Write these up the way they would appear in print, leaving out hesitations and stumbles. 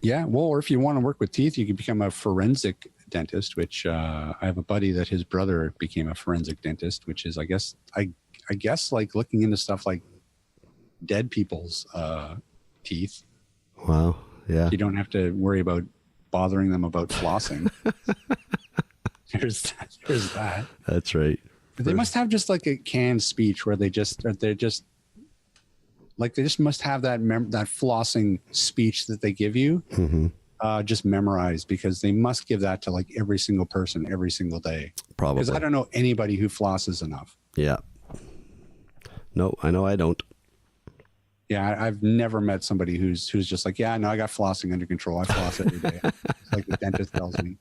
Yeah, well, or if you want to work with teeth, you can become a forensic dentist, which I have a buddy that his brother became a forensic dentist, which is, I guess like looking into stuff like dead people's teeth. Wow. Yeah. You don't have to worry about bothering them about flossing. There's that. That's right. They must have just like a canned speech where they just must have that flossing speech that they give you just memorized, because they must give that to like every single person every single day. Probably. Because I don't know anybody who flosses enough. Yeah. No, I know I don't. Yeah, I've never met somebody who's just like, yeah, no, I got flossing under control. I floss every day. It's like the dentist tells me.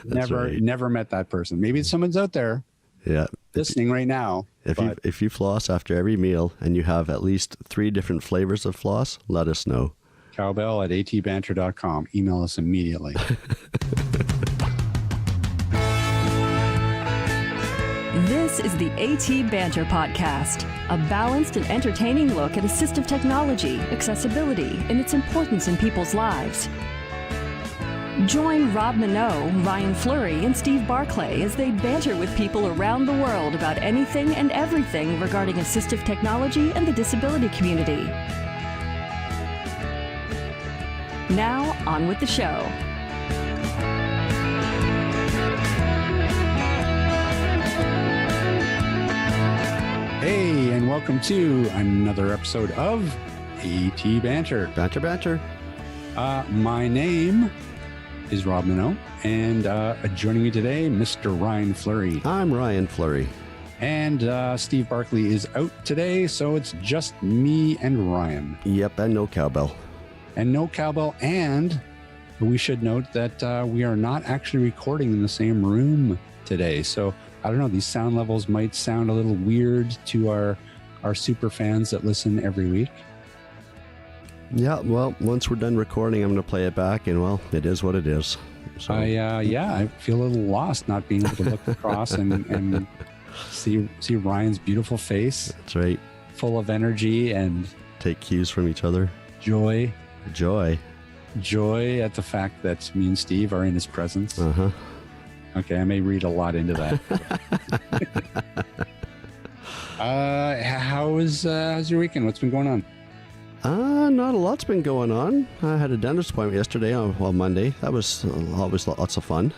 Never met that person. Maybe someone's out there listening right now. If you floss after every meal and you have at least 3 different flavors of floss, let us know. Cowbell@atbanter.com. Email us immediately. This is the AT Banter Podcast, a balanced and entertaining look at assistive technology, accessibility, and its importance in people's lives. Join Rob Minot, Ryan Fleury, and Steve Barclay as they banter with people around the world about anything and everything regarding assistive technology and the disability community. Now, on with the show. Hey, and welcome to another episode of AT Banter. Banter. My name is Rob Minot, and joining me today, Mr. Ryan Fleury. I'm Ryan Fleury. And Steve Barclay is out today, so it's just me and Ryan. Yep, and no cowbell. And we should note that we are not actually recording in the same room today. So I don't know, these sound levels might sound a little weird to our super fans that listen every week. Yeah, well, once we're done recording, I'm going to play it back, and well, it is what it is. So. I feel a little lost not being able to look across and see Ryan's beautiful face. That's right. Full of energy and take cues from each other. Joy at the fact that me and Steve are in his presence. Okay, I may read a lot into that. How's your weekend? What's been going on? Not a lot's been going on. I had a dentist appointment yesterday on Monday. That was always lots of fun.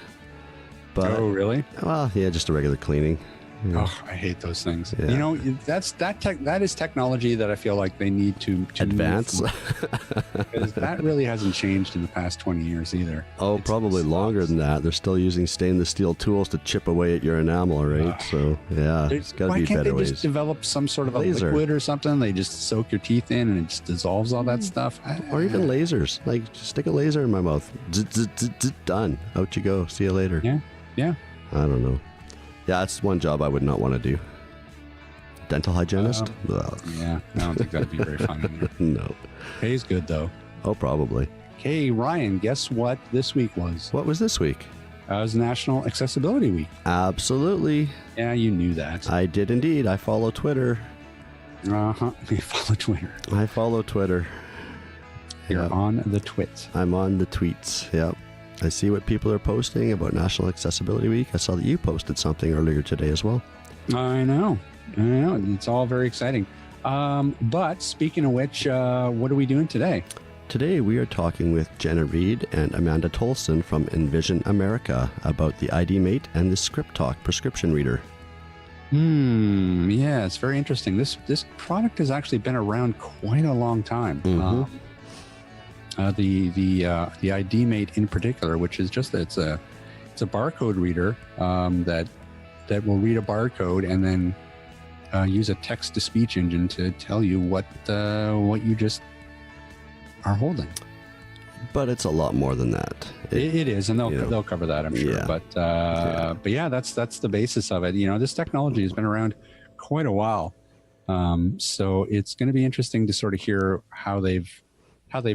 But, oh, really? Well, yeah, just a regular cleaning. Yeah. Oh, I hate those things. Yeah. You know, that is technology that I feel like they need to advance. Because that really hasn't changed in the past 20 years either. Oh, it's probably longer than that. They're still using stainless steel tools to chip away at your enamel, right? So, yeah, it's got to be better ways. Why can't they just develop some sort of a liquid or something? They just soak your teeth in and it just dissolves all that stuff. Or even lasers. Like, just stick a laser in my mouth. Done. Out you go. See you later. Yeah. I don't know. Yeah, that's one job I would not want to do. Dental hygienist? Yeah, I don't think that'd be very fun either. No. Pays good, though. Oh, probably. Hey, Ryan, guess what this week was? What was this week? It was National Accessibility Week. Absolutely. Yeah, you knew that. I did indeed. I follow Twitter. You follow Twitter. I follow Twitter. You're on the twits. I'm on the tweets, yep. I see what people are posting about National Accessibility Week. I saw that you posted something earlier today as well. I know. It's all very exciting. But speaking of which, what are we doing today? Today we are talking with Jenna Reed and Amanda Tolson from Envision America about the ID Mate and the Script Talk prescription reader. Yeah, it's very interesting. This product has actually been around quite a long time. Mm-hmm. The ID Mate in particular, which is just it's a barcode reader that will read a barcode and then use a text to speech engine to tell you what you just are holding. But it's a lot more than that. It is, and they'll cover that, I'm sure. Yeah. But yeah, that's the basis of it. You know, this technology has been around quite a while, so it's going to be interesting to sort of hear how they've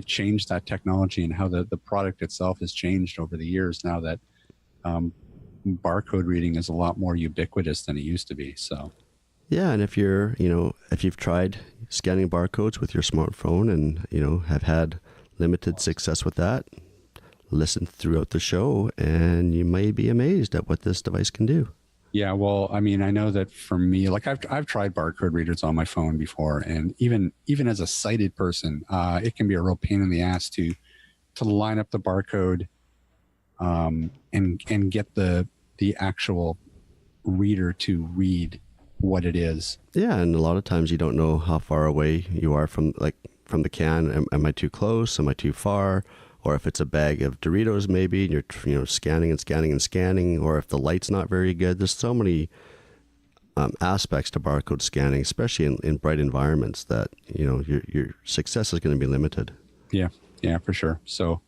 changed that technology and how the product itself has changed over the years now that barcode reading is a lot more ubiquitous than it used to be. So yeah, and if you've tried scanning barcodes with your smartphone and have had limited success with that, listen throughout the show and you may be amazed at what this device can do. Yeah, well, I mean, I know that for me, like I've tried barcode readers on my phone before, and even as a sighted person, it can be a real pain in the ass to line up the barcode, and get the actual reader to read what it is. Yeah, and a lot of times you don't know how far away you are from the can. Am I too close? Am I too far? Or if it's a bag of Doritos, maybe, and you're scanning and scanning and scanning, or if the light's not very good. There's so many aspects to barcode scanning, especially in bright environments, that your success is going to be limited. Yeah, for sure. So,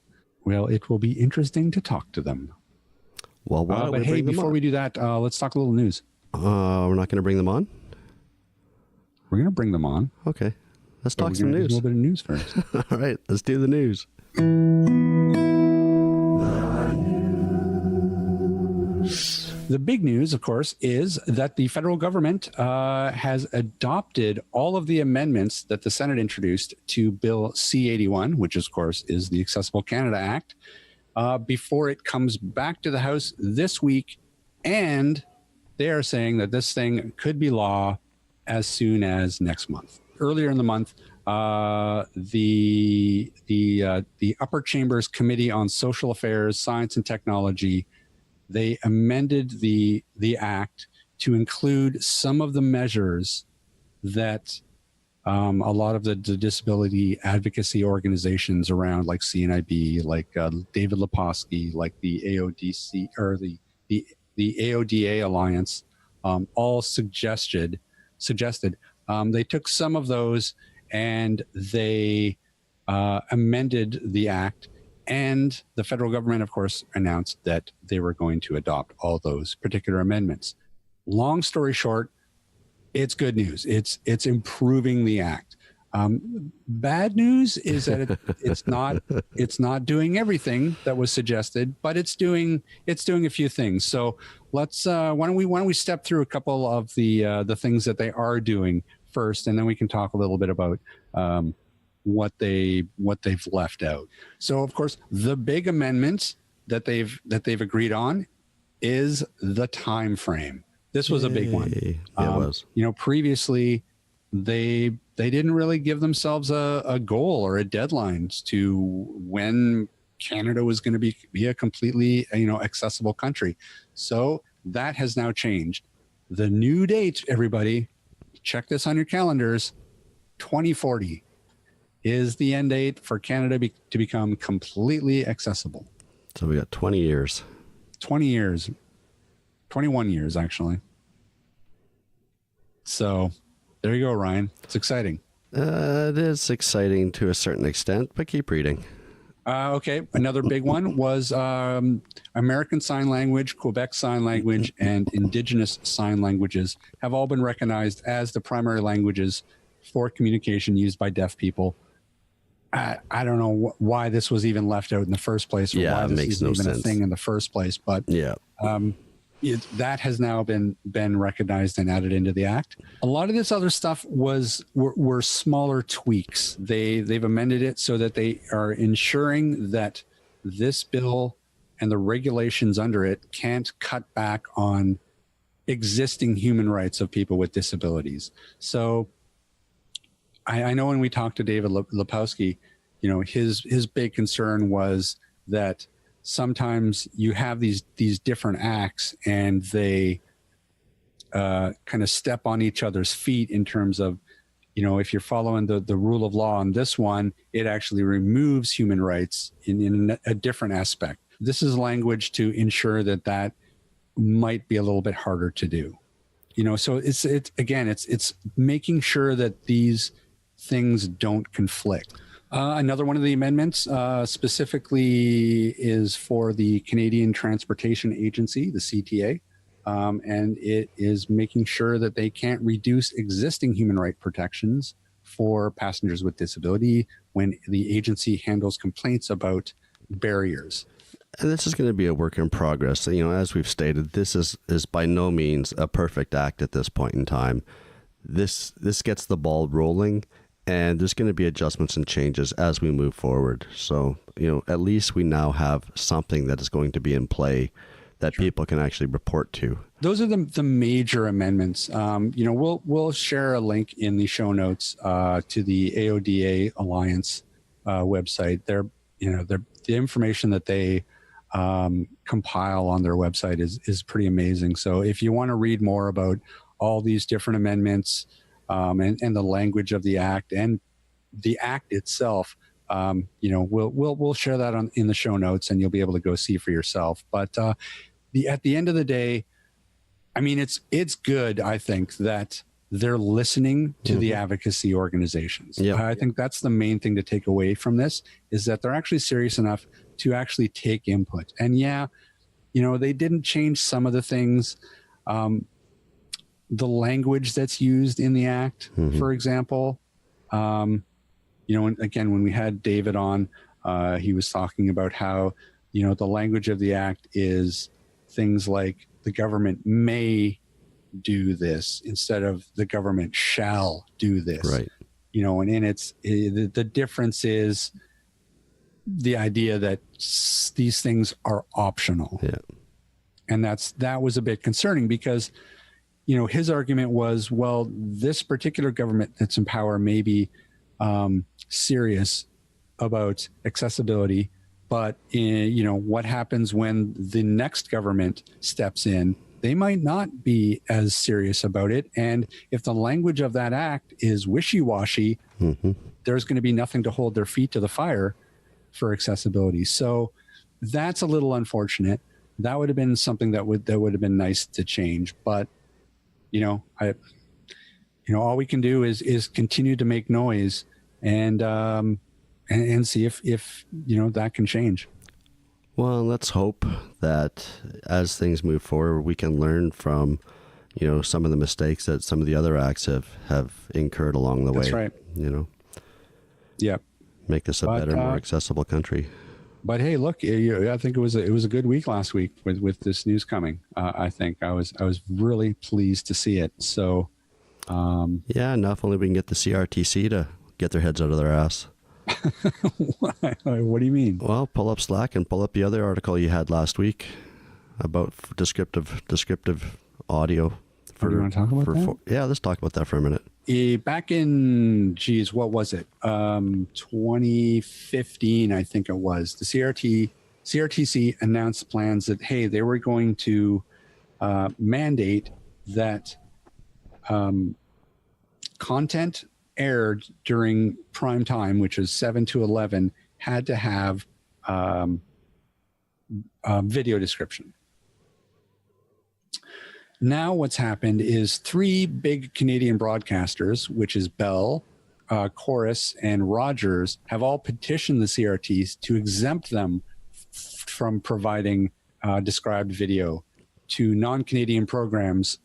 well, it will be interesting to talk to them. Well, why don't but we hey, bring them before on? we do that, let's talk a little news. We're not going to bring them on? We're going to bring them on. Okay, let's But talk we're some gonna do news. A little bit of news first. All right, let's do the news. The big news, of course, is that the federal government has adopted all of the amendments that the Senate introduced to Bill C-81, which, of course, is the Accessible Canada Act, before it comes back to the House this week. And they are saying that this thing could be law as soon as next month. Earlier in the month, the Upper Chambers Committee on Social Affairs, Science and Technology, they amended the act to include some of the measures that a lot of the disability advocacy organizations around, like CNIB, like David Lepofsky, like the AODC or the AODA Alliance, all suggested. They took some of those and they amended the act. And the federal government, of course, announced that they were going to adopt all those particular amendments. Long story short, it's good news. It's improving the act. Bad news is that it's not doing everything that was suggested, but it's doing a few things. So let's why don't we step through a couple of the things that they are doing first, and then we can talk a little bit about what they've left out. So, of course, the big amendment that they've agreed on is the time frame. This was a big one. Yeah, it was. Previously they didn't really give themselves a goal or a deadline to when Canada was going to be a completely accessible country. So that has now changed. The new date, everybody, check this on your calendars, 2040. Is the end date for Canada to become completely accessible. So we got 20 years. 20 years. 21 years, actually. So there you go, Ryan. It's exciting. It is exciting to a certain extent, but keep reading. Okay. Another big one was American Sign Language, Quebec Sign Language, and Indigenous Sign Languages have all been recognized as the primary languages for communication used by deaf people. I don't know why this was even left out in the first place, or why this is even a thing in the first place. But yeah, that has now been recognized and added into the act. A lot of this other stuff were smaller tweaks. They've amended it so that they are ensuring that this bill and the regulations under it can't cut back on existing human rights of people with disabilities. So I know when we talked to David Lepofsky, his big concern was that sometimes you have these different acts and they kind of step on each other's feet in terms of, if you're following the rule of law on this one, it actually removes human rights in a different aspect. This is language to ensure that might be a little bit harder to do. So it's making sure that these things don't conflict. Another one of the amendments specifically is for the Canadian Transportation Agency, the CTA, and it is making sure that they can't reduce existing human right protections for passengers with disability when the agency handles complaints about barriers. And this is going to be a work in progress. As we've stated, this is by no means a perfect act at this point in time. This gets the ball rolling, And there's going to be adjustments and changes as we move forward. So, at least we now have something that is going to be in play that people can actually report to. Those are the major amendments. We'll share a link in the show notes to the AODA Alliance website. The information that they compile on their website is pretty amazing. So if you want to read more about all these different amendments and the language of the act and the act itself, we'll share that in the show notes, and you'll be able to go see for yourself. But at the end of the day, I mean, it's good, I think, that they're listening to the advocacy organizations. Yep. I think that's the main thing to take away from this, is that they're actually serious enough to actually take input. And they didn't change some of the things. The language that's used in the act, for example, when we had David on, he was talking about how, the language of the act is things like the government may do this instead of the government shall do this. Right. The difference is the idea that these things are optional. Yeah. And that was a bit concerning because, his argument was, well, this particular government that's in power may be serious about accessibility, but what happens when the next government steps in? They might not be as serious about it. And if the language of that act is wishy-washy, there's going to be nothing to hold their feet to the fire for accessibility. So that's a little unfortunate. That would have been something that would have been nice to change. But, all we can do is continue to make noise and see if that can change. Well, let's hope that as things move forward, we can learn from, some of the mistakes that some of the other acts have incurred along the way. That's right. Yeah. Make this a better, more accessible country. But hey, look, I think it was a good week last week with this news coming. I think I was really pleased to see it. So, enough. Only we can get the CRTC to get their heads out of their ass. What do you mean? Well, pull up Slack and pull up the other article you had last week about descriptive audio. Do you want to talk about that? Yeah, let's talk about that for a minute. Back in, what was it? 2015, I think it was. The CRTC announced plans that, hey, they were going to mandate that content aired during prime time, which is 7 to 11, had to have video description. Now what's happened is 3 big Canadian broadcasters, which is Bell, Chorus, and Rogers, have all petitioned the CRTs to exempt them from providing described video to non-Canadian programs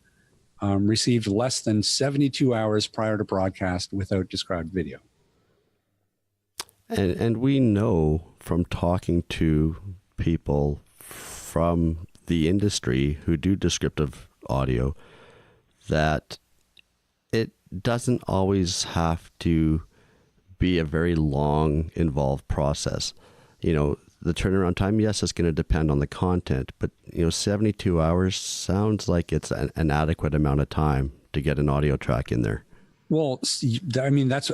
received less than 72 hours prior to broadcast without described video. And we know from talking to people from the industry who do descriptive audio that it doesn't always have to be a very long, involved process. The turnaround time, yes, it's going to depend on the content, but 72 hours sounds like it's an adequate amount of time to get an audio track in there. Well, I mean, that's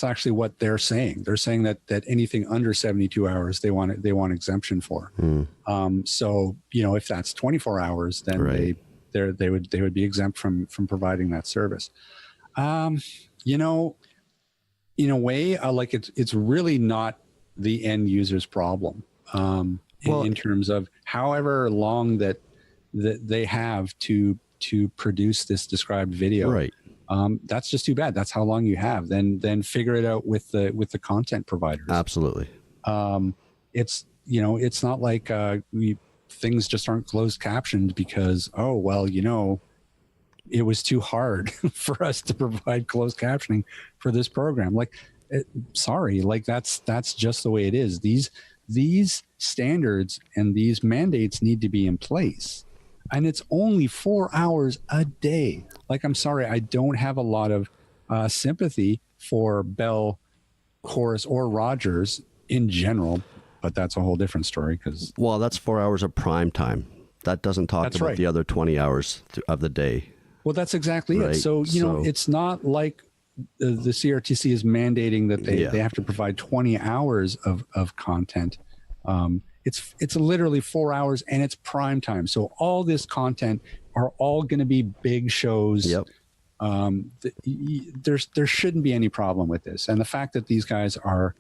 actually what they're saying. They're saying that anything under 72 hours, they want exemption for. So, if that's 24 hours, then right. they would be exempt from providing that service. In a way, like it's really not the end user's problem. In terms of however long that they have to produce this described video, right? That's just too bad. That's how long you have. Then figure it out with the content providers. Absolutely. It's not like things just aren't closed captioned because it was too hard for us to provide closed captioning for this program. That's just the way it is. These standards and these mandates need to be in place. And it's only 4 hours a day. I'm sorry, I don't have a lot of sympathy for Bell, Chorus, or Rogers in general, but that's a whole different story. Because that's 4 hours of prime time. That doesn't talk about the other 20 hours of the day. Well, that's exactly it. So, it's not like the CRTC is mandating that they have to provide 20 hours of content. It's literally 4 hours, and it's prime time. So all this content are all going to be big shows. Yep. There shouldn't be any problem with this. And the fact that these guys are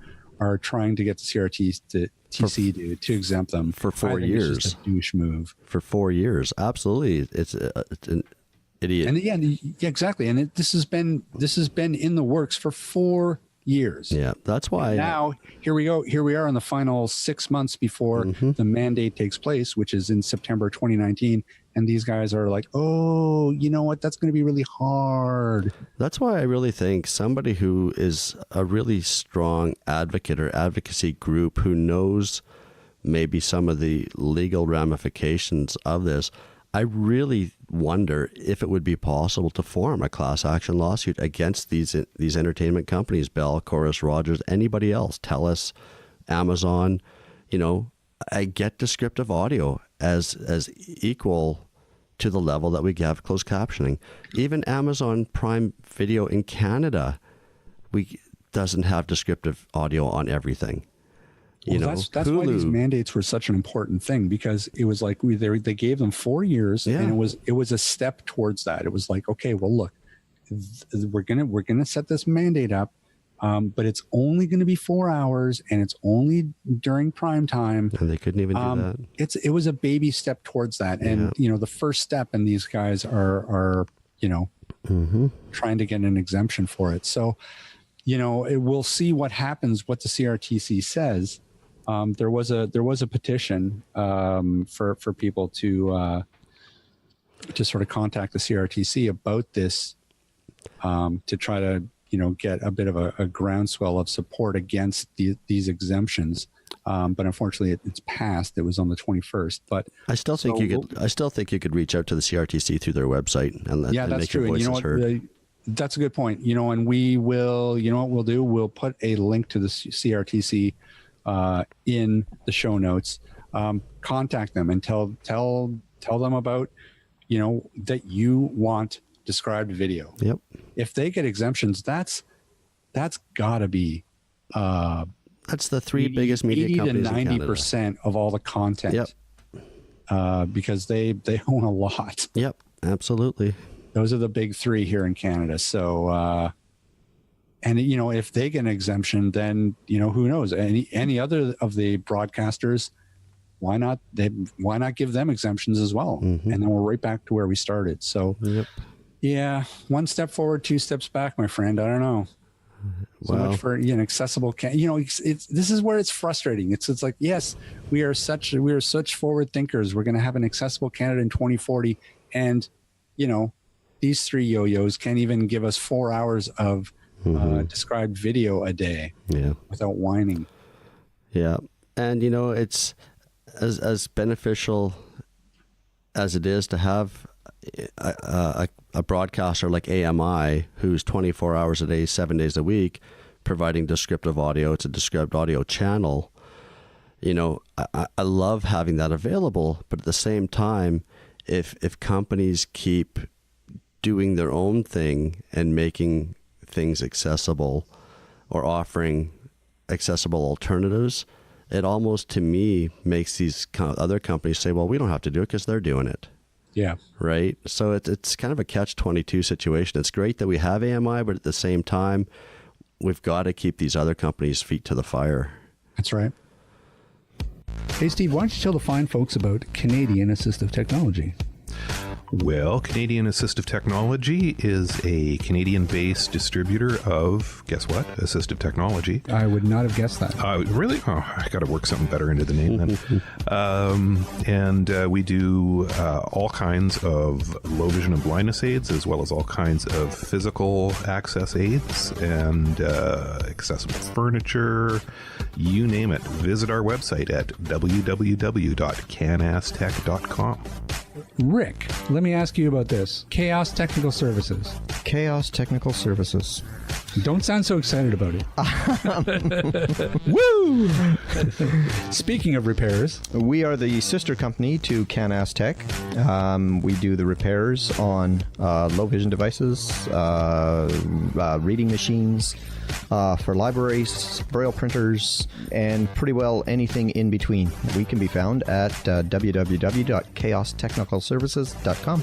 trying to get the CRTC to exempt them for 4 years. It's just a douche move. For 4 years. Absolutely. It's an idiot. And yeah, exactly. And this has been in the works for 4 years. Yeah, that's why. And now here we go. Here we are in the final 6 months before the mandate takes place, which is in September 2019. And these guys are like, oh, you know what? That's going to be really hard. That's why I really think somebody who is a really strong advocate or advocacy group who knows maybe some of the legal ramifications of this, I really wonder if it would be possible to form a class action lawsuit against these entertainment companies, Bell, Chorus, Rogers, anybody else, TELUS, Amazon. I get descriptive audio as equal to the level that we have closed captioning. Even Amazon Prime Video in Canada, doesn't have descriptive audio on everything. That's why these mandates were such an important thing, because it was like they gave them 4 years, and it was a step towards that. It was like, okay, well, look, we're gonna set this mandate up, but it's only going to be 4 hours, and it's only during prime time. And they couldn't even do that. It was a baby step towards that, and the first step, and these guys are trying to get an exemption for it. So, we'll see what happens, what the CRTC says. There was a petition for people to sort of contact the CRTC about this, to try to get a bit of a groundswell of support against these exemptions. But unfortunately, it's passed. It was on the 21st. But I still think you could reach out to the CRTC through their website and make your voices heard. That's a good point. And we will. What we'll do? We'll put a link to the CRTC in the show notes. Contact them and tell them about that you want described video. Yep. If they get exemptions, that's gotta be that's the three biggest media companies in Canada. 90% of all the content. Yep. Because they own a lot. Yep, absolutely. Those are the big three here in Canada. So and if they get an exemption, then who knows? Any other of the broadcasters, why not give them exemptions as well? And then we're right back to where we started. So yeah, one step forward, two steps back, my friend. I don't know. So much for accessible. This is where it's frustrating. It's like, yes, we are such forward thinkers. We're going to have an accessible Canada in 2040, and these three yo-yos can't even give us 4 hours of described video a day without whining. Yeah, and it's as beneficial as it is to have a broadcaster like AMI, who's 24 hours a day, 7 days a week, providing descriptive audio. It's a described audio channel. I love having that available, but at the same time, if companies keep doing their own thing and making things accessible or offering accessible alternatives, it almost, to me, makes these other companies say, well, we don't have to do it because they're doing it. Yeah. Right. So it's kind of a catch-22 situation. It's great that we have AMI, but at the same time, we've got to keep these other companies' feet to the fire. That's right. Hey, Steve, why don't you tell the fine folks about Canadian Assistive Technology? Well, Canadian Assistive Technology is a Canadian-based distributor of, guess what? Assistive Technology. I would not have guessed that. Really? Oh, I got to work something better into the name then. And we do all kinds of low vision and blindness aids, as well as all kinds of physical access aids and accessible furniture, you name it. Visit our website at www.canastech.com. Rick, let me ask you about this. Chaos Technical Services. Chaos Technical Services. Don't sound so excited about it. Woo! Speaking of repairs, We are the sister company to Can-Ass Tech. We do the repairs on low vision devices, reading machines, for libraries, braille printers, and pretty well anything in between. We can be found at www.chaostechnicalservices.com.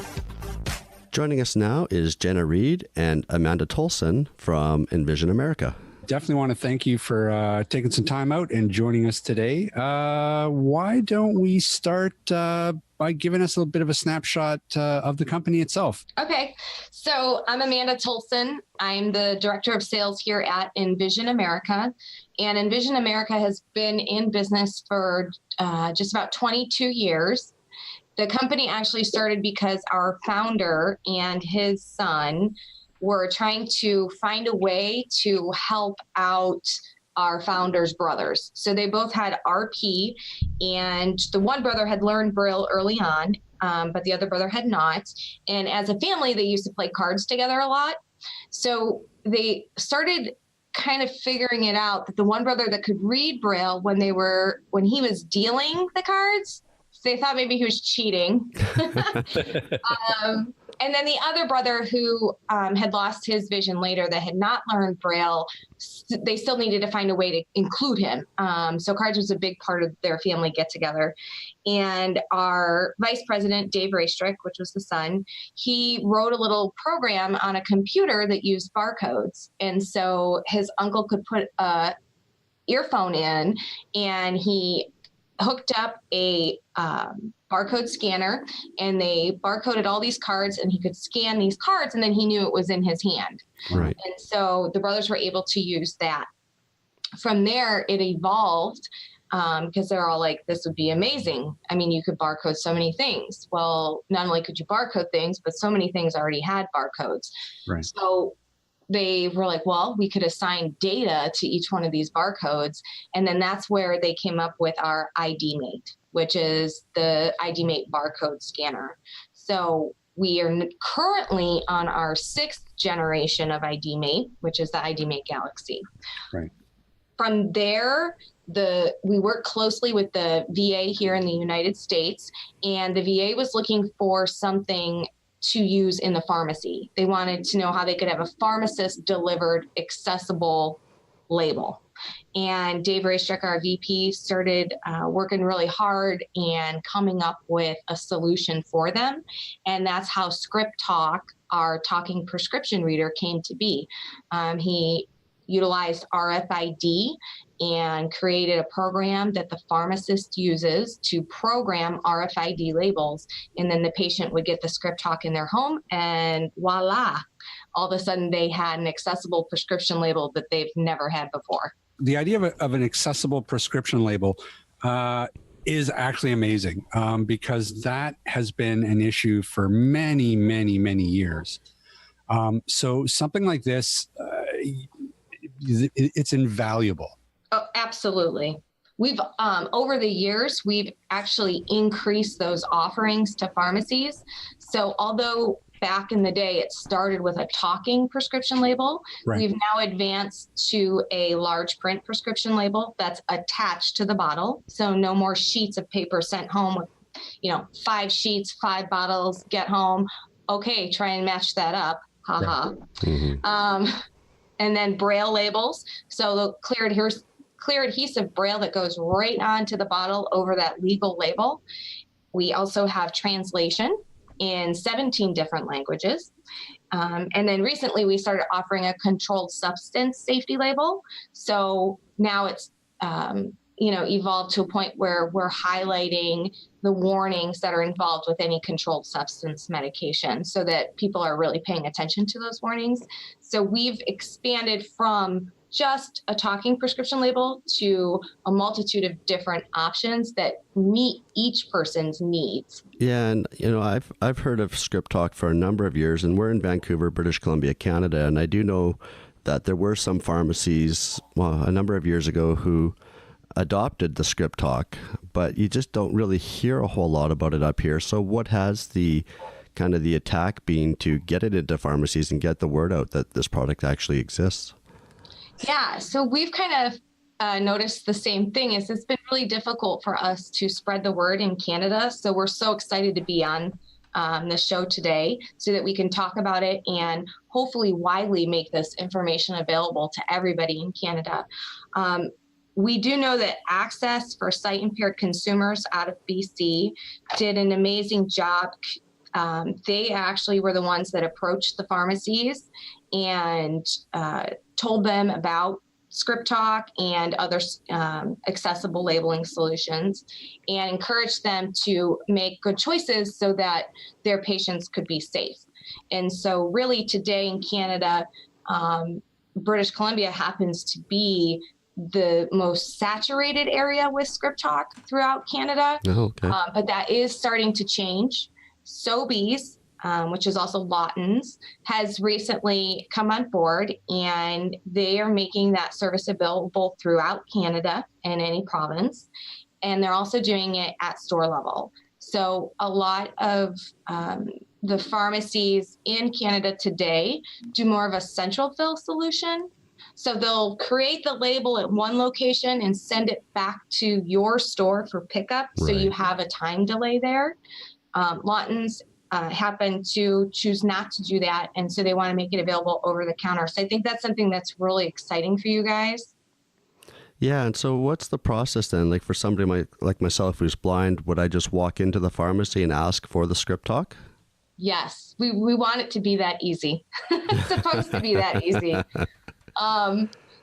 Joining us now is Jenna Reed and Amanda Tolson from Envision America. definitely want to thank you for taking some time out and joining us today. Why don't we start by giving us a little bit of a snapshot of the company itself? Okay, so I'm Amanda Tolson. I'm the Director of Sales here at Envision America. And Envision America has been in business for just about 22 years. The company actually started because our founder and his son were trying to find a way to help out our founder's brothers. So they both had RP, and the one brother had learned Braille early on, but the other brother had not. And as a family, they used to play cards together a lot. So they started kind of figuring it out that the one brother that could read Braille when he was dealing the cards, they thought maybe he was cheating. And then the other brother who had lost his vision later that had not learned Braille, they still needed to find a way to include him. So cards was a big part of their family get-together. And our vice president, Dave Raystrick, which was the son, he wrote a little program on a computer that used barcodes. And so his uncle could put a earphone in, and he hooked up a barcode scanner, and they barcoded all these cards, and he could scan these cards, and then he knew it was in his hand. Right. And so the brothers were able to use that. From there, it evolved because they're all like, this would be amazing. I mean, you could barcode so many things. Well, not only could you barcode things, but so many things already had barcodes. Right. So they were like, well, we could assign data to each one of these barcodes. And then that's where they came up with our ID Mate, which is the ID Mate barcode scanner. So we are currently on our 6th generation of ID Mate, which is the ID Mate Galaxy. Right. From there, we work closely with the VA here in the United States, and the VA was looking for something to use in the pharmacy. They wanted to know how they could have a pharmacist delivered accessible label. And Dave Raystrick, our VP, started working really hard and coming up with a solution for them. And that's how Script Talk, our talking prescription reader, came to be. He utilized RFID and created a program that the pharmacist uses to program RFID labels. And then the patient would get the Script Talk in their home, and voila, all of a sudden they had an accessible prescription label that they've never had before. The idea of an accessible prescription label is actually amazing because that has been an issue for many, many, many years. So something like this, it's invaluable. Oh, absolutely. We've, over the years, we've actually increased those offerings to pharmacies. So although back in the day it started with a talking prescription label, Right. We've now advanced to a large print prescription label that's attached to the bottle. So no more sheets of paper sent home with, 5 sheets, 5 bottles, get home. Okay, try and match that up. Ha ha. Mm-hmm. And then Braille labels. So the clear adhesive Braille that goes right onto the bottle over that legal label. We also have translation in 17 different languages. And then recently we started offering a controlled substance safety label. So now it's, evolved to a point where we're highlighting the warnings that are involved with any controlled substance medication so that people are really paying attention to those warnings. So we've expanded from just a talking prescription label to a multitude of different options that meet each person's needs. Yeah, and I've heard of Script Talk for a number of years, and we're in Vancouver, British Columbia, Canada, and I do know that there were some pharmacies a number of years ago who adopted the Script Talk, but you just don't really hear a whole lot about it up here. So what has the kind of the attack being to get it into pharmacies and get the word out that this product actually exists? Yeah, so we've kind of noticed the same thing. Is it's been really difficult for us to spread the word in Canada. So we're so excited to be on the show today so that we can talk about it and hopefully widely make this information available to everybody in Canada. We do know that Access for Sight Impaired Consumers out of BC did an amazing job. They actually were the ones that approached the pharmacies and told them about Script Talk and other accessible labeling solutions and encouraged them to make good choices so that their patients could be safe. And so really today in Canada, British Columbia happens to be the most saturated area with Script Talk throughout Canada. Oh, okay. But that is starting to change. Sobeys, which is also Lawton's, has recently come on board, and they are making that service available throughout Canada in any province. And they're also doing it at store level. So a lot of the pharmacies in Canada today do more of a central fill solution. So they'll create the label at one location and send it back to your store for pickup. Right. So you have a time delay there. Lawton's happen to choose not to do that. And so they want to make it available over the counter. So I think that's something that's really exciting for you guys. Yeah. And so what's the process then? Like for somebody like myself who's blind, would I just walk into the pharmacy and ask for the Script Talk? Yes, we want it to be that easy. It's supposed to be that easy.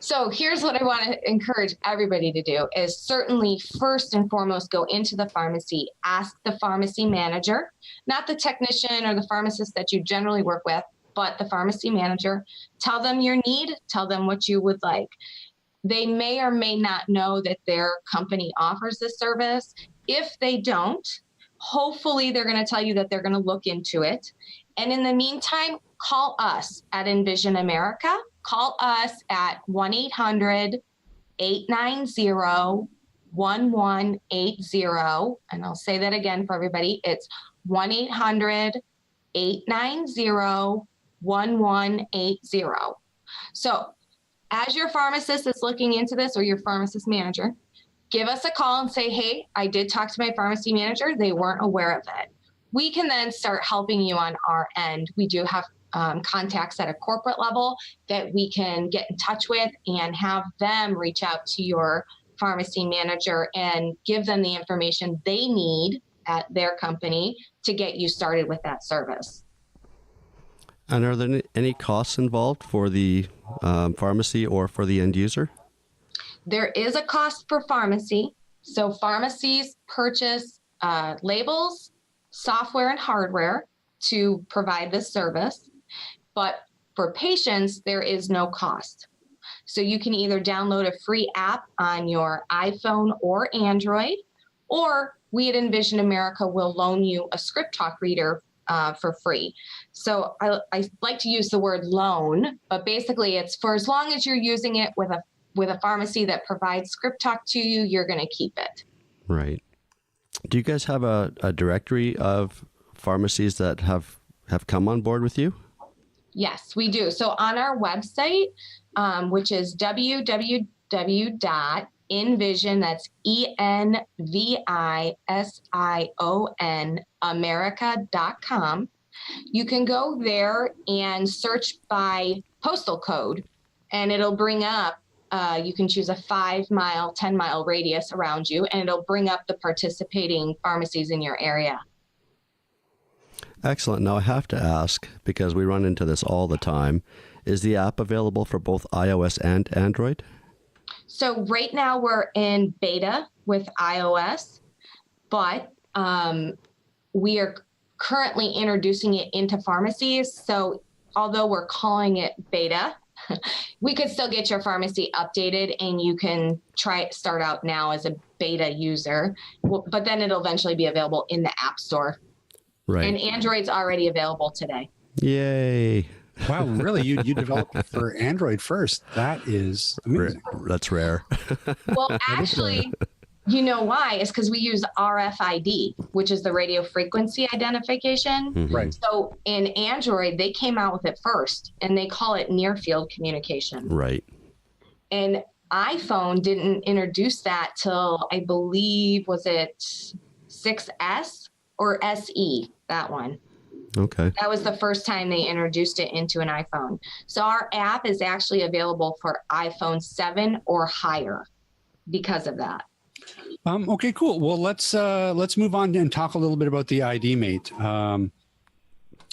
So here's what I want to encourage everybody to do is certainly first and foremost, go into the pharmacy, ask the pharmacy manager, not the technician or the pharmacist that you generally work with, but the pharmacy manager. Tell them your need, tell them what you would like. They may or may not know that their company offers this service. If they don't, hopefully they're going to tell you that they're going to look into it. And in the meantime, call us at Envision America. Call us at 1-800-890-1180. And I'll say that again for everybody. It's 1-800-890-1180. So as your pharmacist is looking into this, or your pharmacist manager, give us a call and say, hey, I did talk to my pharmacy manager. They weren't aware of it. We can then start helping you on our end. We do have contacts at a corporate level that we can get in touch with and have them reach out to your pharmacy manager and give them the information they need at their company to get you started with that service. And are there any costs involved for the pharmacy or for the end user? There is a cost for pharmacy. So pharmacies purchase labels, software, and hardware to provide this service. But for patients, there is no cost. So you can either download a free app on your iPhone or Android, or we at Envision America will loan you a Script Talk reader for free. So I like to use the word loan, but basically it's for as long as you're using it with a pharmacy that provides Script Talk to you, you're going to keep it. Right. Do you guys have a directory of pharmacies that have come on board with you? Yes, we do. So on our website, which is www.envision, that's ENVISION, America.com. You can go there and search by postal code, and it'll bring up, you can choose a 5-mile, 10-mile radius around you, and it'll bring up the participating pharmacies in your area. Excellent. Now I have to ask, because we run into this all the time, is the app available for both iOS and Android? So right now we're in beta with iOS, but we are currently introducing it into pharmacies. So although we're calling it beta, we could still get your pharmacy updated, and you can start out now as a beta user, but then it'll eventually be available in the App Store. Right. And Android's already available today. Yay. Wow, really? You developed it for Android first. That is amazing. That's rare. Well, actually, You know why? It's because we use RFID, which is the radio frequency identification. Mhm. Right. So in Android, they came out with it first, and they call it near field communication. Right. And iPhone didn't introduce that till, I believe, was it 6S or SE, that one. Okay. That was the first time they introduced it into an iPhone. So our app is actually available for iPhone 7 or higher because of that. Okay, cool. Well, let's move on and talk a little bit about the ID Mate. Now,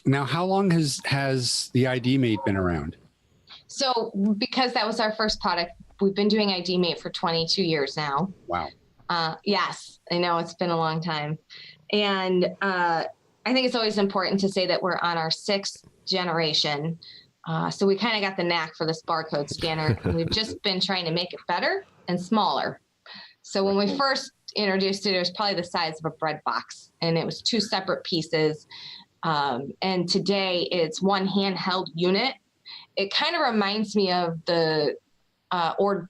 how long has the ID Mate been around? So because that was our first product, we've been doing ID Mate for 22 years now. Wow. Yes, I know it's been a long time. And I think it's always important to say that we're on our 6th generation. So we kind of got the knack for this barcode scanner. We've just been trying to make it better and smaller. So when we first introduced it, it was probably the size of a bread box, and it was 2 separate pieces. And today it's one handheld unit. It kind of reminds me of the old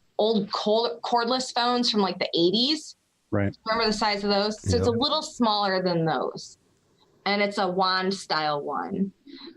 cordless phones from like the 80s. Right. Remember the size of those? So it's a little smaller than those. And it's a wand style one.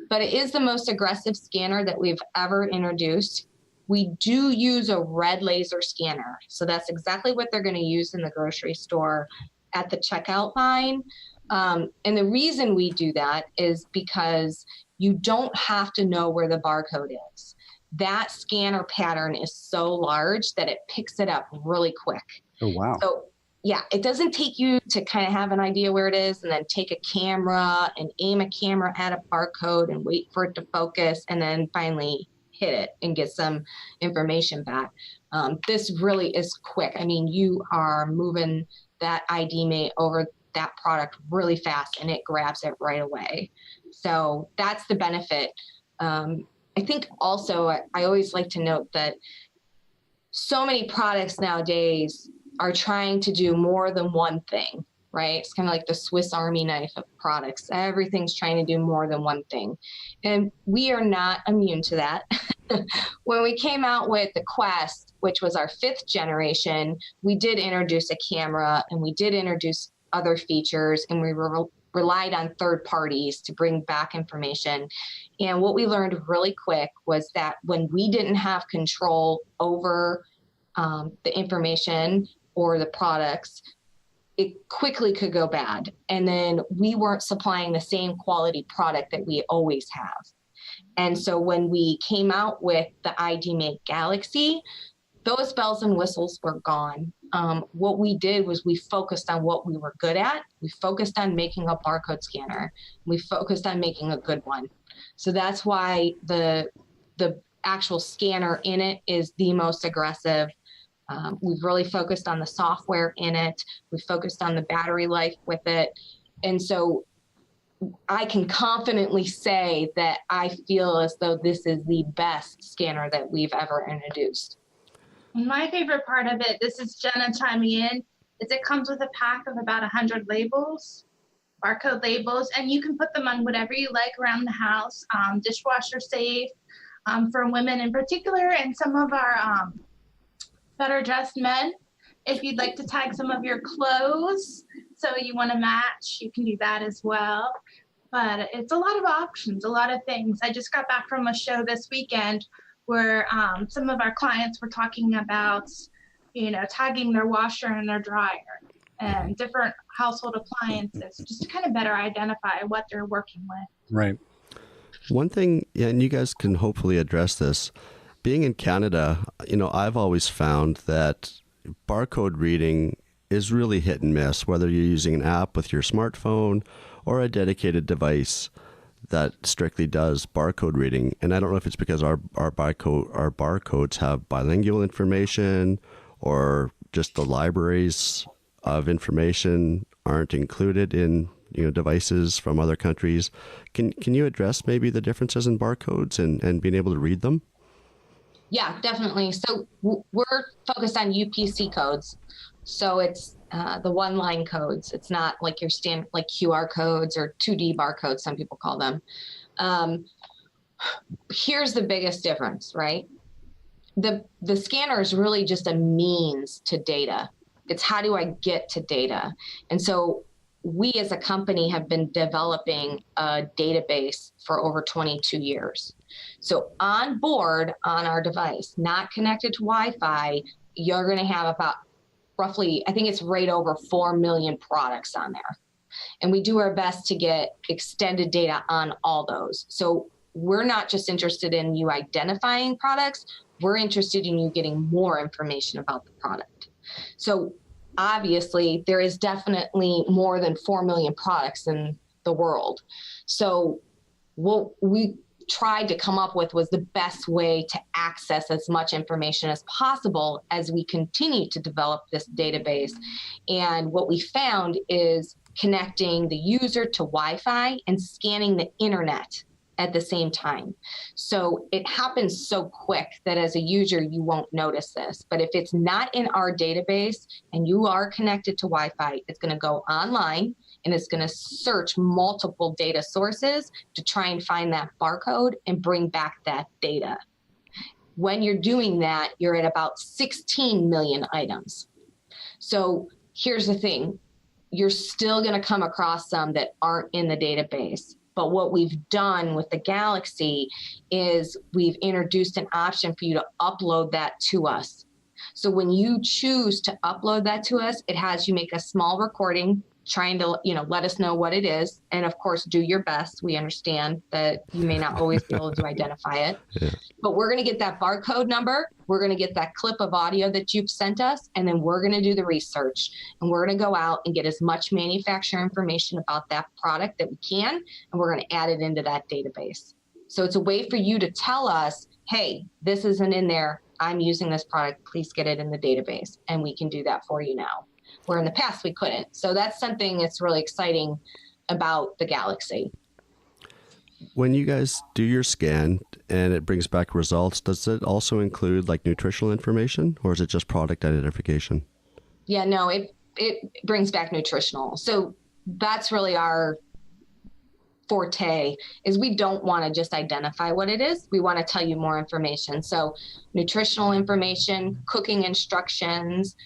But it is the most aggressive scanner that we've ever introduced. We do use a red laser scanner. So that's exactly what they're going to use in the grocery store at the checkout line. And the reason we do that is because you don't have to know where the barcode is. That scanner pattern is so large that it picks it up really quick. Oh, wow. So yeah, it doesn't take you to kind of have an idea where it is and then take a camera and aim a camera at a barcode and wait for it to focus and then finally hit it and get some information back. This really is quick. I mean, you are moving that ID Mate over that product really fast and it grabs it right away. So that's the benefit. I think also I always like to note that so many products nowadays are trying to do more than one thing, right? It's kind of like the Swiss Army knife of products. Everything's trying to do more than one thing. And we are not immune to that. When we came out with the Quest, which was our 5th generation, we did introduce a camera and we did introduce other features, and we relied on third parties to bring back information. And what we learned really quick was that when we didn't have control over the information or the products, it quickly could go bad. And then we weren't supplying the same quality product that we always have. And so when we came out with the ID Mate Galaxy, those bells and whistles were gone. What we did was we focused on what we were good at. We focused on making a barcode scanner. We focused on making a good one. So that's why the actual scanner in it is the most aggressive. We've really focused on the software in it. We've focused on the battery life with it. And so I can confidently say that I feel as though this is the best scanner that we've ever introduced. My favorite part of it, this is Jenna chiming in, is it comes with a pack of about 100 labels, barcode labels, and you can put them on whatever you like around the house, dishwasher safe, for women in particular, and some of our better dressed men. If you'd like to tag some of your clothes so you want to match, you can do that as well. But it's a lot of options, a lot of things. I just got back from a show this weekend where some of our clients were talking about, tagging their washer and their dryer and different household appliances, just to kind of better identify what they're working with. Right. One thing, and you guys can hopefully address this, being in Canada, I've always found that barcode reading is really hit and miss, whether you're using an app with your smartphone or a dedicated device that strictly does barcode reading. And I don't know if it's because our barcodes have bilingual information or just the libraries of information aren't included in devices from other countries. Can you address maybe the differences in barcodes and being able to read them? Yeah, definitely. So we're focused on UPC codes. So it's the one-line codes. It's not like your standard, like QR codes or 2D barcodes, some people call them. Here's the biggest difference, right? The scanner is really just a means to data. It's how do I get to data? And so we as a company have been developing a database for over 22 years. So on board on our device, not connected to Wi-Fi, you're going to have about roughly, I think it's right over 4 million products on there. And we do our best to get extended data on all those. So we're not just interested in you identifying products, we're interested in you getting more information about the product. So obviously there is definitely more than 4 million products in the world. So what we tried to come up with was the best way to access as much information as possible as we continue to develop this database. And what we found is connecting the user to Wi-Fi and scanning the internet at the same time. So it happens so quick that as a user, you won't notice this. But if it's not in our database and you are connected to Wi-Fi, it's going to go online and it's going to search multiple data sources to try and find that barcode and bring back that data. When you're doing that, you're at about 16 million items. So here's the thing. You're still going to come across some that aren't in the database. But what we've done with the Galaxy is we've introduced an option for you to upload that to us. So when you choose to upload that to us, it has you make a small recording trying to, let us know what it is. And of course, do your best. We understand that you may not always be able to identify it. Yeah. But we're going to get that barcode number. We're going to get that clip of audio that you've sent us. And then we're going to do the research. And we're going to go out and get as much manufacturer information about that product that we can. And we're going to add it into that database. So it's a way for you to tell us, hey, this isn't in there. I'm using this product. Please get it in the database. And we can do that for you now, where in the past we couldn't. So that's something that's really exciting about the Galaxy. When you guys do your scan and it brings back results, does it also include like nutritional information, or is it just product identification? Yeah, no, it brings back nutritional. So that's really our forte, is we don't want to just identify what it is. We want to tell you more information. So nutritional information, cooking instructions,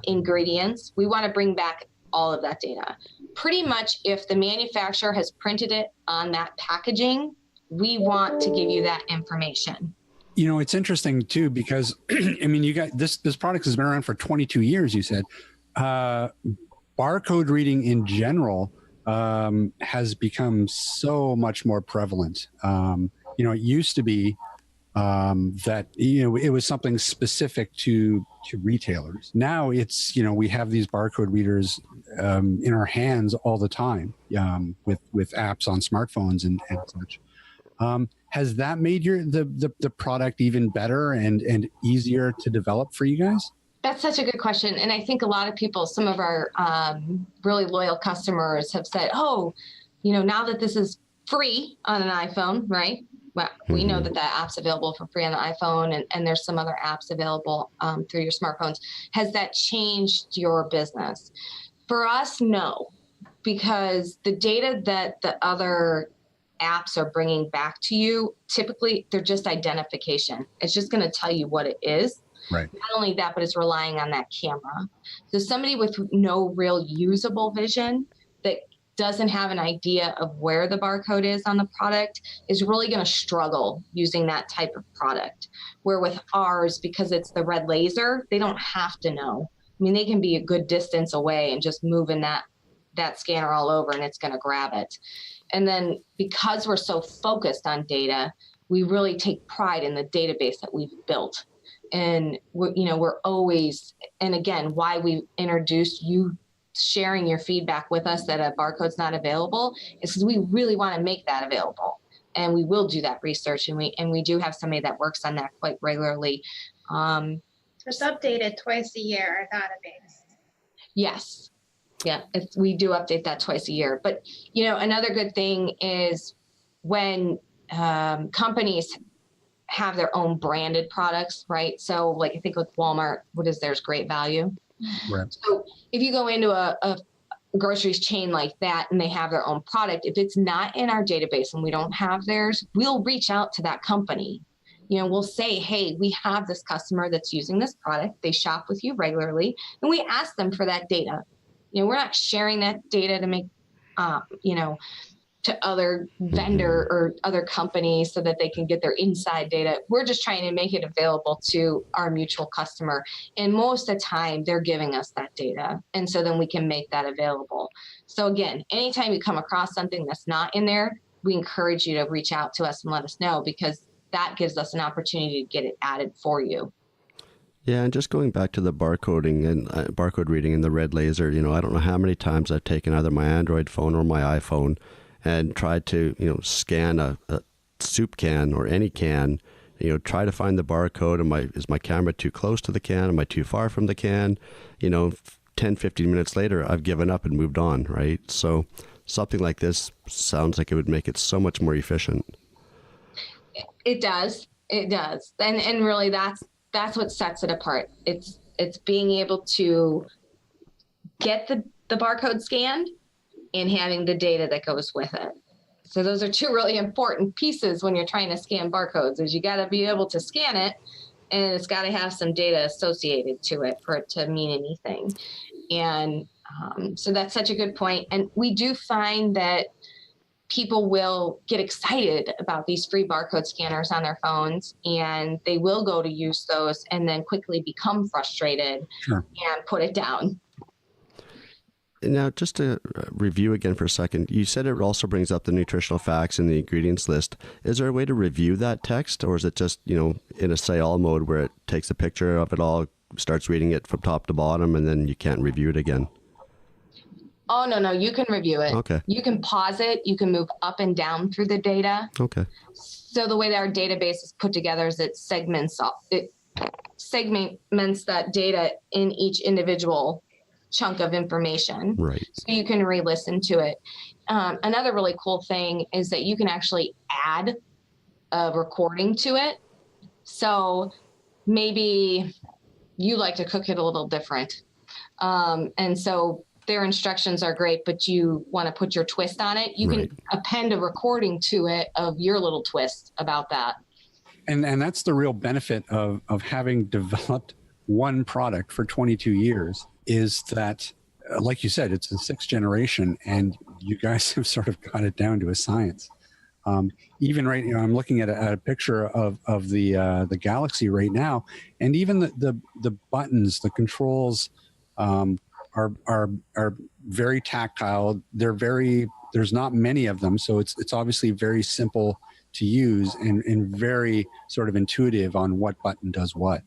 ingredients, we want to bring back all of that data. Pretty much if the manufacturer has printed it on that packaging, we want to give you that information. It's interesting too, because I mean, you got this product has been around for 22 years, you said. Barcode reading in general has become so much more prevalent. It used to be that it was something specific to retailers. Now it's we have these barcode readers in our hands all the time with apps on smartphones and such. Has that made the product even better and easier to develop for you guys? That's such a good question. And I think a lot of people, some of our really loyal customers have said, oh, now that this is free on an iPhone, right? Well, we know that app's available for free on the iPhone, and there's some other apps available through your smartphones. Has that changed your business? For us, no, because the data that the other apps are bringing back to you, typically they're just identification. It's just going to tell you what it is. Right. Not only that, but it's relying on that camera. So somebody with no real usable vision that doesn't have an idea of where the barcode is on the product is really going to struggle using that type of product. Where with ours, because it's the red laser, they don't have to know. I mean, they can be a good distance away and just moving that scanner all over and it's going to grab it. And then because we're so focused on data, we really take pride in the database that we've built. And we're always, and again, why we introduced you sharing your feedback with us that a barcode's not available is because we really want to make that available. And we will do that research, and we do have somebody that works on that quite regularly. It's updated twice a year, our database. Yes. Yeah, we do update that twice a year. But, another good thing is when companies have their own branded products, right? So like I think with Walmart, what is theirs? Great Value. Right. So if you go into a groceries chain like that and they have their own product, if it's not in our database and we don't have theirs, we'll reach out to that company. we'll say, hey, we have this customer that's using this product. They shop with you regularly, and we ask them for that data. We're not sharing that data to make, to other vendor or other companies so that they can get their inside data. We're just trying to make it available to our mutual customer. And most of the time they're giving us that data. And so then we can make that available. So again, anytime you come across something that's not in there, we encourage you to reach out to us and let us know, because that gives us an opportunity to get it added for you. Yeah, and just going back to the barcoding and barcode reading and the red laser, I don't know how many times I've taken either my Android phone or my iPhone and tried to, scan a soup can or any can, try to find the barcode. Is my camera too close to the can? Am I too far from the can? 10, 15 minutes later, I've given up and moved on, right? So something like this sounds like it would make it so much more efficient. It does. It does. And really that's what sets it apart. It's being able to get the barcode scanned and having the data that goes with it. So those are two really important pieces when you're trying to scan barcodes, is you got to be able to scan it, and it's got to have some data associated to it for it to mean anything. And so that's such a good point. And we do find that people will get excited about these free barcode scanners on their phones, and they will go to use those and then quickly become frustrated and put it down. Now, just to review again for a second, you said it also brings up the nutritional facts and the ingredients list. Is there a way to review that text, or is it just, in a say all mode where it takes a picture of it all, starts reading it from top to bottom, and then you can't review it again? Oh, no, you can review it. Okay. You can pause it. You can move up and down through the data. Okay. So the way that our database is put together is it segments that data in each individual chunk of information. Right. So you can re-listen to it. Another really cool thing is that you can actually add a recording to it. So maybe you like to cook it a little different. And so their instructions are great, but you want to put your twist on it. You can append a recording to it of your little twist about that. And that's the real benefit of having developed one product for 22 years, is that, like you said, it's the sixth generation, and you guys have sort of got it down to a science. Even right now, I'm looking at a picture of the Galaxy right now, and even the buttons, the controls are very tactile. There's not many of them, so it's obviously very simple to use and very sort of intuitive on what button does what.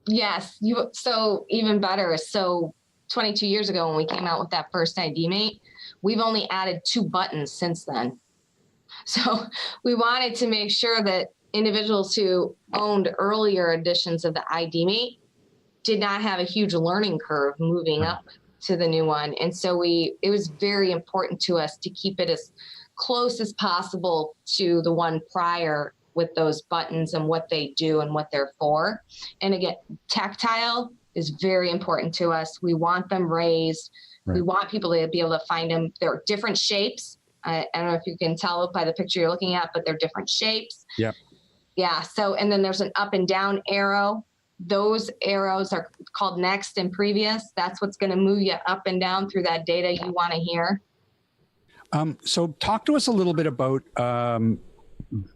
Yes. So even better. So 22 years ago, when we came out with that first ID Mate, we've only added 2 buttons since then. So we wanted to make sure that individuals who owned earlier editions of the ID Mate did not have a huge learning curve moving up to the new one. And so it was very important to us to keep it as close as possible to the one prior, with those buttons and what they do and what they're for. And again, tactile is very important to us. We want them raised. Right. We want people to be able to find them. They're different shapes. I don't know if you can tell by the picture you're looking at, but they're different shapes. Yep. Yeah. So, and then there's an up and down arrow. Those arrows are called next and previous. That's what's going to move you up and down through that data you want to hear. So talk to us a little bit about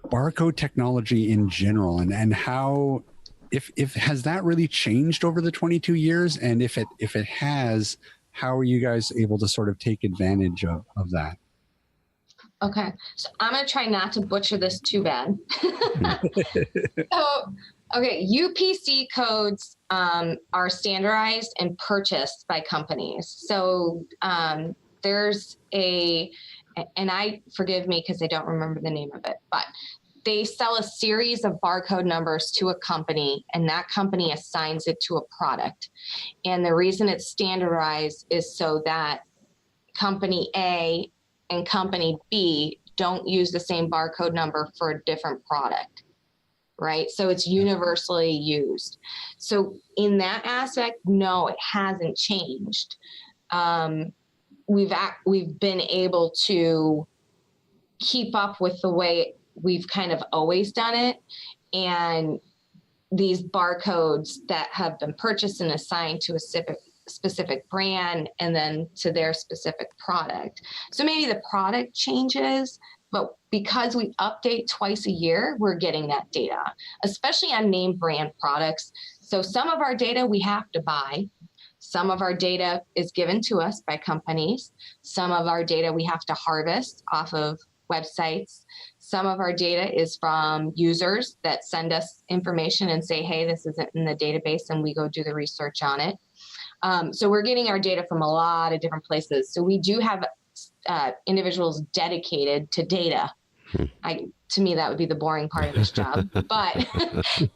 barcode technology in general, and how, if has that really changed over the 22 years? And if it has, how are you guys able to sort of take advantage of that? Okay. So I'm going to try not to butcher this too bad. Okay. UPC codes are standardized and purchased by companies. So there's forgive me because I don't remember the name of it, but they sell a series of barcode numbers to a company, and that company assigns it to a product. And the reason it's standardized is so that company A and company B don't use the same barcode number for a different product, right? So it's universally used. So in that aspect, no, it hasn't changed. We've been able to keep up with the way we've kind of always done it. and these barcodes that have been purchased and assigned to a specific brand and then to their specific product. So maybe the product changes, but because we update twice a year, we're getting that data, especially on name brand products. So some of our data we have to buy. Some of our data is given to us by companies. Some of our data we have to harvest off of websites. Some of our data is from users that send us information and say, hey, this isn't in the database, and we go do the research on it. So we're getting our data from a lot of different places. So we do have individuals dedicated to data. To me, that would be the boring part of this job. But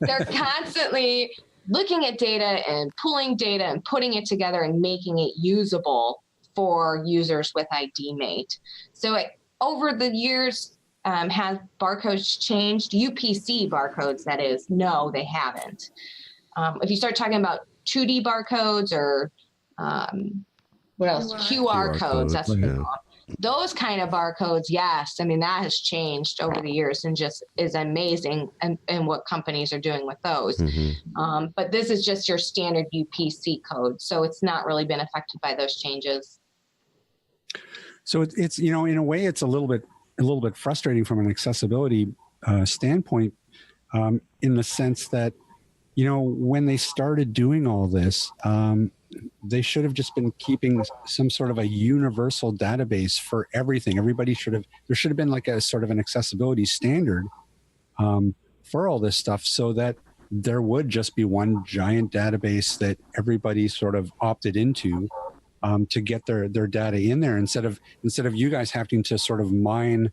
they're constantly looking at data and pulling data and putting it together and making it usable for users with IDMate. So over the years, have barcodes changed? UPC barcodes, that is. No, they haven't. If you start talking about 2D barcodes or what else? QR codes. That's what they call them. Those kind of barcodes, yes. I mean, that has changed over the years and just is amazing and what companies are doing with those. But this is just your standard UPC code. So it's not really been affected by those changes. So it's, in a way, it's a little bit frustrating from an accessibility standpoint, in the sense that, when they started doing all this, they should have just been keeping some sort of a universal database for everything. There should have been like a sort of an accessibility standard for all this stuff, so that there would just be one giant database that everybody sort of opted into to get their data in there, instead of you guys having to sort of mine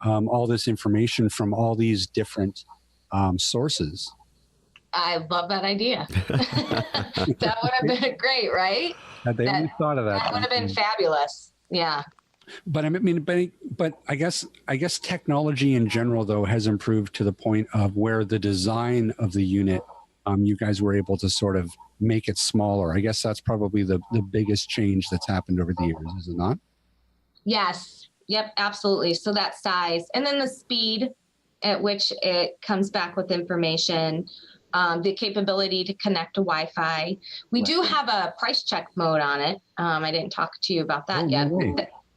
all this information from all these different sources. I love that idea. That would have been great, right? Had they only thought of that. That would have been fabulous. Yeah. But I mean, but I guess technology in general, though, has improved to the point of where the design of the unit, you guys were able to sort of make it smaller. I guess that's probably the biggest change that's happened over the years, is it not? Yes. Yep, absolutely. So that size, and then the speed at which it comes back with information. The capability to connect to Wi-Fi. We do have a price check mode on it. I didn't talk to you about that yet.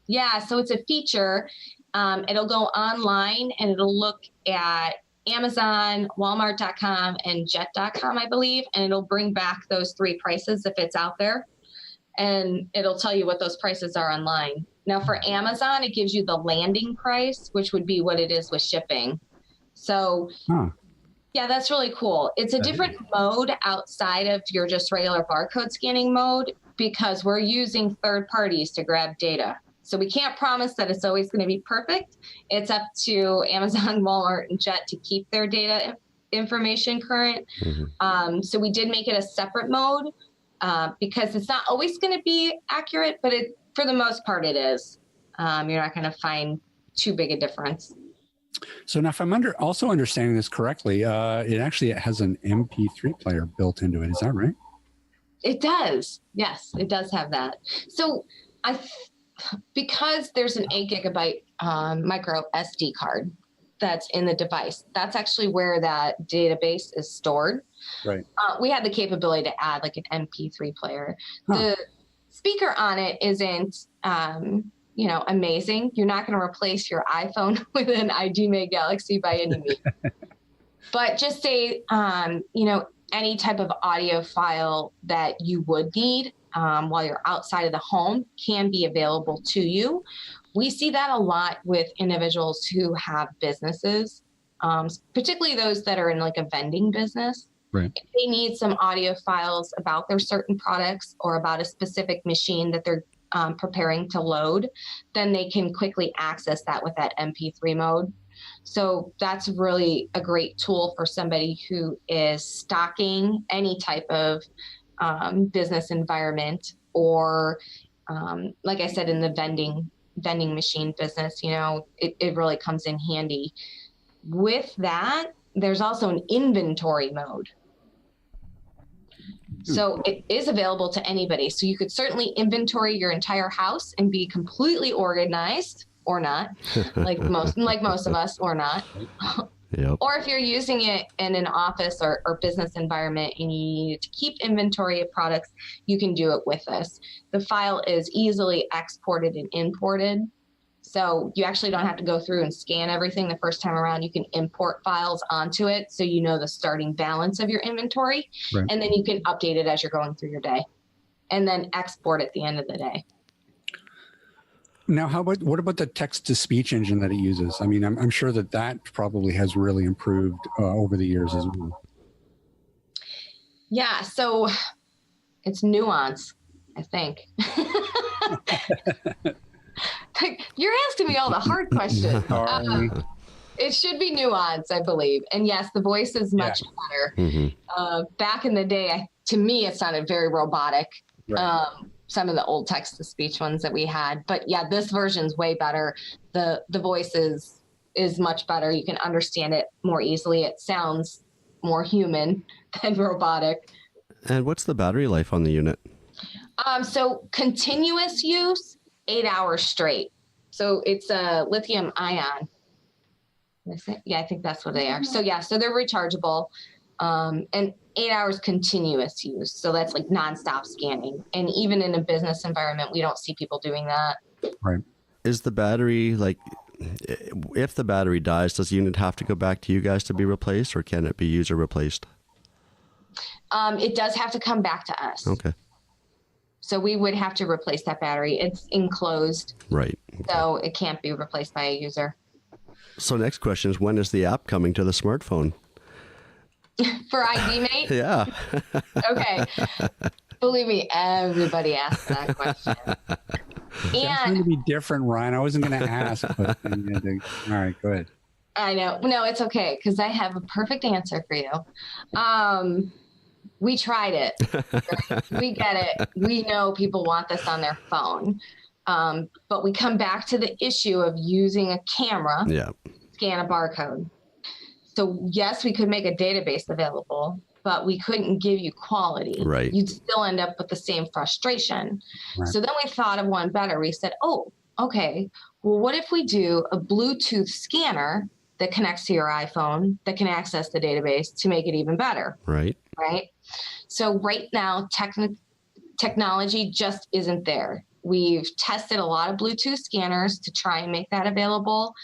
Yeah, so it's a feature. It'll go online and it'll look at Amazon, Walmart.com, and Jet.com, I believe, and it'll bring back those three prices if it's out there. And it'll tell you what those prices are online. Now for Amazon, it gives you the landing price, which would be what it is with shipping. So yeah, that's really cool. It's a different mode outside of your just regular barcode scanning mode, because we're using third parties to grab data. So we can't promise that it's always going to be perfect. It's up to Amazon, Walmart, and Jet to keep their data information current. So we did make it a separate mode because it's not always going to be accurate, but for the most part it is. You're not going to find too big a difference. So now, if I'm also understanding this correctly, it actually has an MP3 player built into it. Is that right? It does. Yes, it does have that. So because there's an 8 gigabyte micro SD card that's in the device, that's actually where that database is stored. Right. We had the capability to add like an MP3 player. The speaker on it isn't amazing. You're not going to replace your iPhone with an IDMate Galaxy by any means. But just say, any type of audio file that you would need while you're outside of the home can be available to you. We see that a lot with individuals who have businesses, particularly those that are in like a vending business. Right. If they need some audio files about their certain products or about a specific machine that they're preparing to load, then they can quickly access that with that MP3 mode. So that's really a great tool for somebody who is stocking any type of business environment, or like I said, in the vending machine business, it really comes in handy. With that, there's also an inventory mode. So it is available to anybody. So you could certainly inventory your entire house and be completely organized, or not, like most of us, or not. Yep. Or if you're using it in an office or business environment and you need to keep inventory of products, you can do it with this. The file is easily exported and imported. So you actually don't have to go through and scan everything the first time around. You can import files onto it so you know the starting balance of your inventory. Right. And then you can update it as you're going through your day and then export at the end of the day. Now, what about the text-to-speech engine that it uses? I mean, I'm sure that probably has really improved over the years as well. Yeah, so it's nuance, I think. You're asking me all the hard questions. It should be nuance, I believe. And yes, the voice is much better. Mm-hmm. Back in the day, to me, it sounded very robotic. Right. Some of the old text-to-speech ones that we had. But yeah, this version's way better. The voice is much better. You can understand it more easily. It sounds more human than robotic. And what's the battery life on the unit? So continuous use, 8 hours straight. So it's a lithium ion. Yeah, I think that's what they are. So yeah, so they're rechargeable. And 8 hours continuous use. So that's like nonstop scanning. And even in a business environment, we don't see people doing that. Right. Is the battery, like, if the battery dies, does the unit have to go back to you guys to be replaced, or can it be user replaced? It does have to come back to us. Okay. So we would have to replace that battery. It's enclosed. Right. Okay. So it can't be replaced by a user. So next question is, when is the app coming to the smartphone? For ID Mate? Yeah. Okay. Believe me, everybody asks that question. It's going to be different, Ryan. I wasn't going to ask, but all right, go ahead. I know. No, it's okay, because I have a perfect answer for you. We tried it. Right? We get it. We know people want this on their phone. But we come back to the issue of using a camera, scan a barcode. So yes, we could make a database available, but we couldn't give you quality. Right. You'd still end up with the same frustration. Right. So then we thought of one better. We said, oh, okay, well, what if we do a Bluetooth scanner that connects to your iPhone that can access the database to make it even better? Right. Right. So right now, technology just isn't there. We've tested a lot of Bluetooth scanners to try and make that available.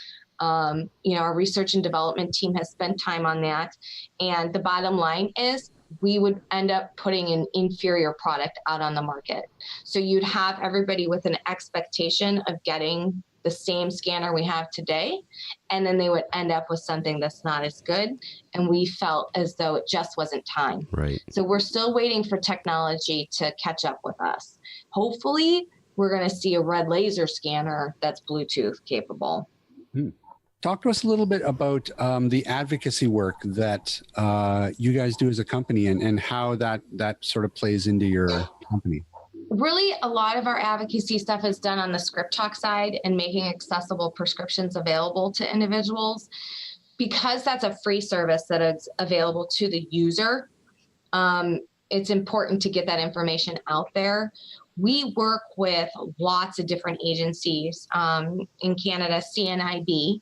Our research and development team has spent time on that. And the bottom line is we would end up putting an inferior product out on the market. So you'd have everybody with an expectation of getting the same scanner we have today, and then they would end up with something that's not as good. And we felt as though it just wasn't time. Right. So we're still waiting for technology to catch up with us. Hopefully, we're going to see a red laser scanner that's Bluetooth capable. Talk to us a little bit about the advocacy work that you guys do as a company and how that sort of plays into your company. Really, a lot of our advocacy stuff is done on the Script Talk side and making accessible prescriptions available to individuals. Because that's a free service that is available to the user, it's important to get that information out there. We work with lots of different agencies in Canada, CNIB,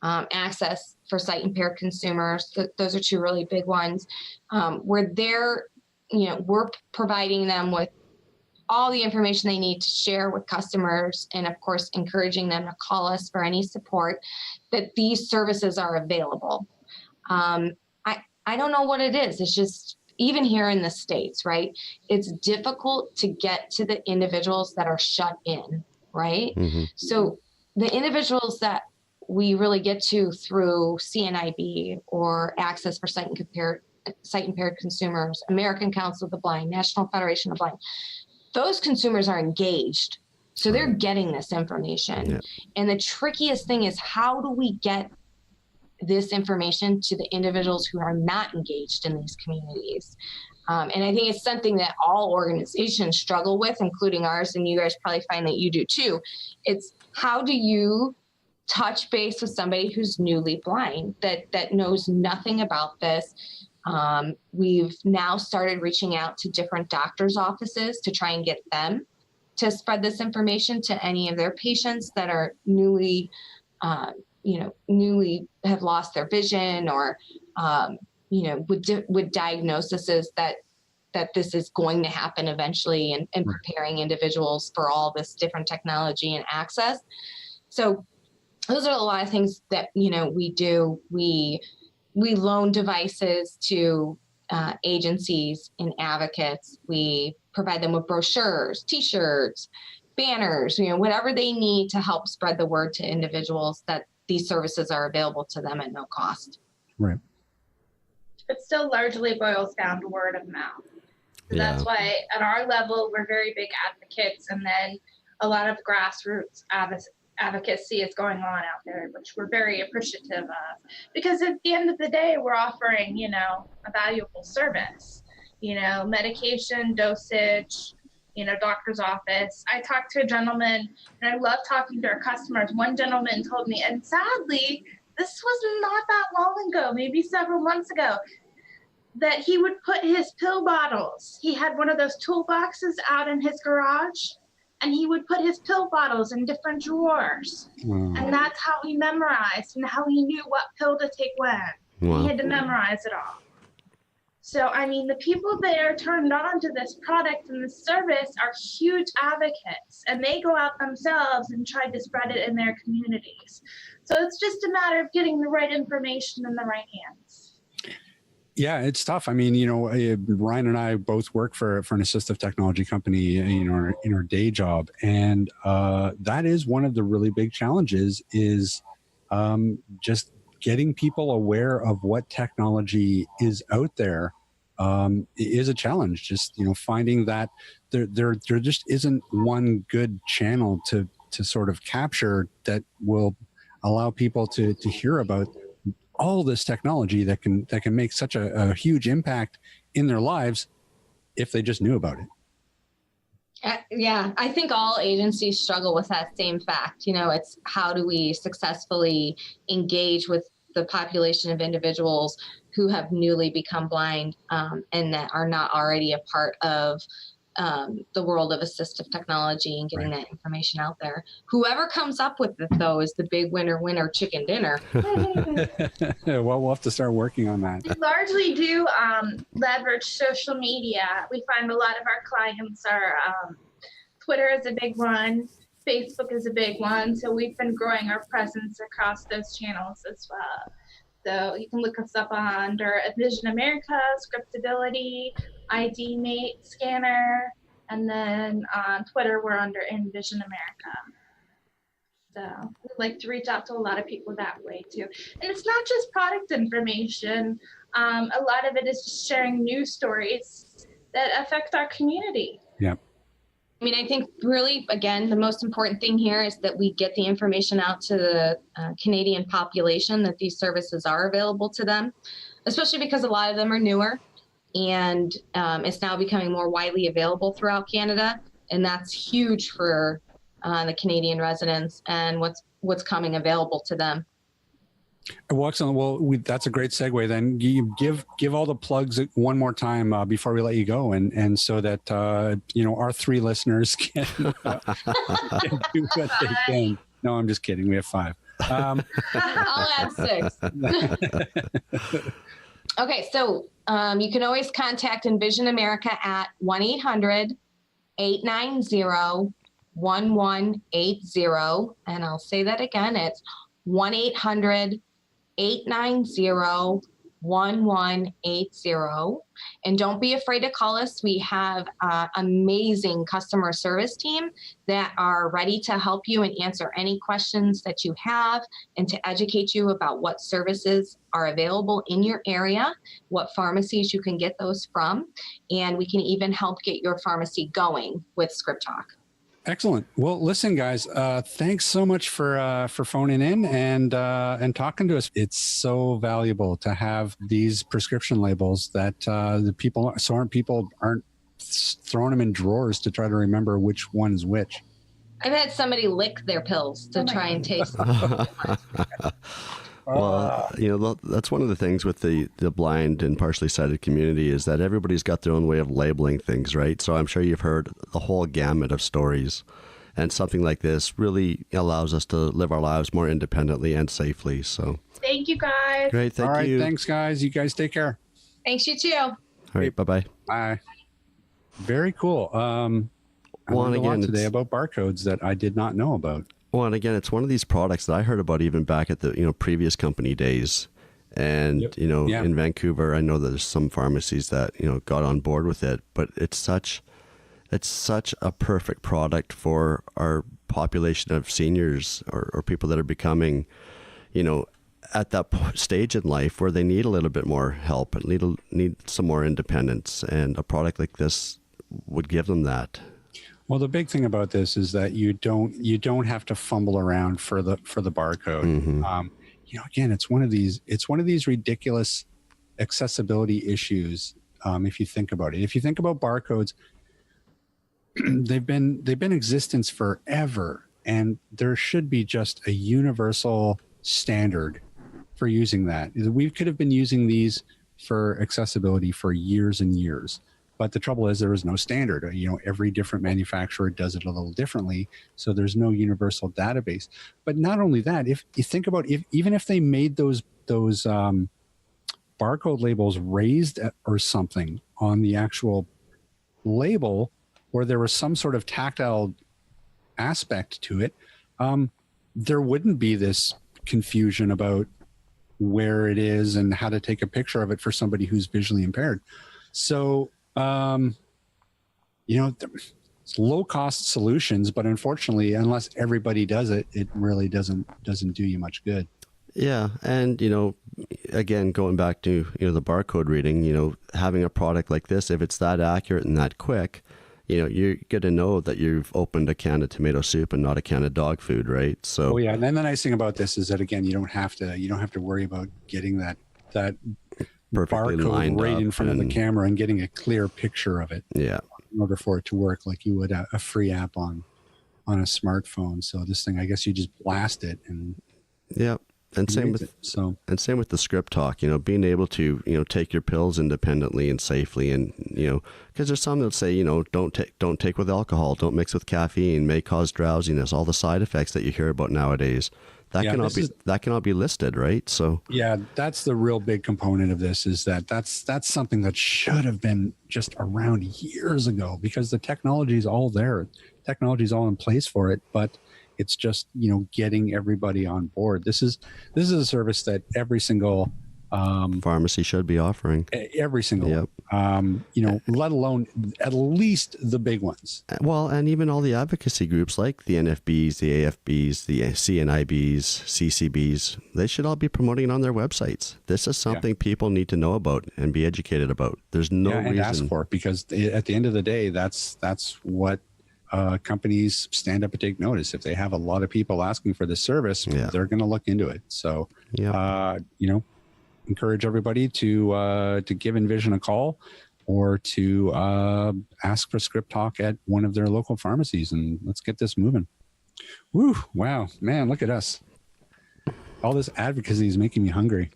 Access for Sight Impaired Consumers. Those are two really big ones. Where we're providing them with all the information they need to share with customers, and of course, encouraging them to call us for any support, that these services are available. I don't know what it is. It's just, even here in the States, right? It's difficult to get to the individuals that are shut in, right? Mm-hmm. So the individuals that we really get to through CNIB or Access for Sight Impaired Consumers, American Council of the Blind, National Federation of Blind, those consumers are engaged. So they're getting this information. Yeah. And the trickiest thing is, how do we get this information to the individuals who are not engaged in these communities? And I think it's something that all organizations struggle with, including ours, and you guys probably find that you do too. It's, how do you touch base with somebody who's newly blind, that knows nothing about this? We've now started reaching out to different doctors' offices to try and get them to spread this information to any of their patients that are newly newly have lost their vision, or, with diagnoses that this is going to happen eventually, and preparing individuals for all this different technology and access. So those are a lot of things that, we do. We loan devices to agencies and advocates. We provide them with brochures, T-shirts, banners, whatever they need to help spread the word to individuals that these services are available to them at no cost. Right. It still largely boils down to word of mouth. So that's why at our level, we're very big advocates, and then a lot of grassroots advocacy is going on out there, which we're very appreciative of, because at the end of the day, we're offering, a valuable service, medication, dosage, doctor's office. I talked to a gentleman, and I love talking to our customers. One gentleman told me, and sadly, this was not that long ago, maybe several months ago, that he would put his pill bottles. He had one of those toolboxes out in his garage, and he would put his pill bottles in different drawers. Wow. And that's how he memorized and how he knew what pill to take when. Wow. He had to memorize it all. So, the people that are turned on to this product and this service are huge advocates, and they go out themselves and try to spread it in their communities. So it's just a matter of getting the right information in the right hands. Yeah, it's tough. Ryan and I both work for an assistive technology company in our day job. And that is one of the really big challenges is just getting people aware of what technology is out there is a challenge. Just, finding that there just isn't one good channel to sort of capture that will allow people to hear about all this technology that can make such a huge impact in their lives if they just knew about it. Yeah, I think all agencies struggle with that same fact. It's how do we successfully engage with the population of individuals who have newly become blind and that are not already a part of the world of assistive technology and getting that information out there. Whoever comes up with it, though, is the big winner chicken dinner. Well, we'll have to start working on that. We largely do leverage social media. We find a lot of our clients are Twitter is a big one. Facebook is a big one. So we've been growing our presence across those channels as well. So you can look us up under Envision America, Scriptability, ID Mate Scanner, and then on Twitter we're under Envision America. So we like to reach out to a lot of people that way too. And it's not just product information. A lot of it is just sharing news stories that affect our community. Yeah. I think really, again, the most important thing here is that we get the information out to the Canadian population that these services are available to them, especially because a lot of them are newer and it's now becoming more widely available throughout Canada. And that's huge for the Canadian residents and what's coming available to them. Well, excellent. Well, that's a great segue. Then you give all the plugs one more time before we let you go, and so that our three listeners can do what they can. No, I'm just kidding. We have 5. I'll add 6. Okay, so you can always contact Envision America at 1-800-890-1180, and I'll say that again. It's 1-800-890-1180. And don't be afraid to call us. We have an amazing customer service team that are ready to help you and answer any questions that you have and to educate you about what services are available in your area, what pharmacies you can get those from, and we can even help get your pharmacy going with Script Talk. Excellent. Well, listen, guys, thanks so much for phoning in and talking to us. It's so valuable to have these prescription labels that people aren't throwing them in drawers to try to remember which one is which. I've had somebody lick their pills to try and taste them. Well, that's one of the things with the blind and partially sighted community is that everybody's got their own way of labeling things, right? So I'm sure you've heard the whole gamut of stories And something like this really allows us to live our lives more independently and safely. So Thank you, guys. great. Thank All right, you. thanks, guys. You guys take care. Thanks, you too. All right. Bye-bye. Bye. Very cool. I learned a lot today about barcodes that I did not know about. Well, and again, it's one of these products that I heard about even back at the previous company days. And, in Vancouver, I know that there's some pharmacies that, got on board with it, but it's such a perfect product for our population of seniors or people that are becoming, at that stage in life where they need a little bit more help and need some more independence. And a product like this would give them that. Well, the big thing about this is that you don't have to fumble around for the barcode. Mm-hmm. Again, it's one of these ridiculous accessibility issues. If you think about it, if you think about barcodes, they've been in existence forever, and there should be just a universal standard for using that. We could have been using these for accessibility for years and years. But the trouble is there is no standard. Every different manufacturer does it a little differently, so there's no universal database. But not only that, if you think about even if they made those barcode labels raised or something on the actual label, or there was some sort of tactile aspect to it, there wouldn't be this confusion about where it is and how to take a picture of it for somebody who's visually impaired. So it's low cost solutions, but unfortunately, unless everybody does it, it really doesn't do you much good. Yeah. And, again, going back to, the barcode reading, having a product like this, if it's that accurate and that quick, you're going to know that you've opened a can of tomato soup and not a can of dog food, right? So, oh yeah. And then the nice thing about this is that, again, you don't have to worry about getting that perfectly barcode right in front of the camera and getting a clear picture of it. Yeah. In order for it to work like you would a free app on a smartphone. So this thing, I guess you just blast it and and same with the script talk, being able to, take your pills independently and safely, and, because there's some that say, don't take with alcohol, don't mix with caffeine, may cause drowsiness, all the side effects that you hear about nowadays. That cannot be listed, right? So yeah, that's the real big component of this, is that's something that should have been just around years ago, because the technology is all there. Technology is all in place for it, but it's just, getting everybody on board. This is a service that every single pharmacy should be offering. Every single one. Let alone at least the big ones. Well, and even all the advocacy groups like the NFBs, the AFBs, the CNIBs, CCBs, they should all be promoting it on their websites. This is something people need to know about and be educated about. There's no reason. And ask for it, because at the end of the day, that's what companies stand up and take notice. If they have a lot of people asking for this service, they're going to look into it. So, encourage everybody to give Envision a call, or to ask for Script Talk at one of their local pharmacies, and let's get this moving. Woo! Wow, man, look at us. All this advocacy is making me hungry.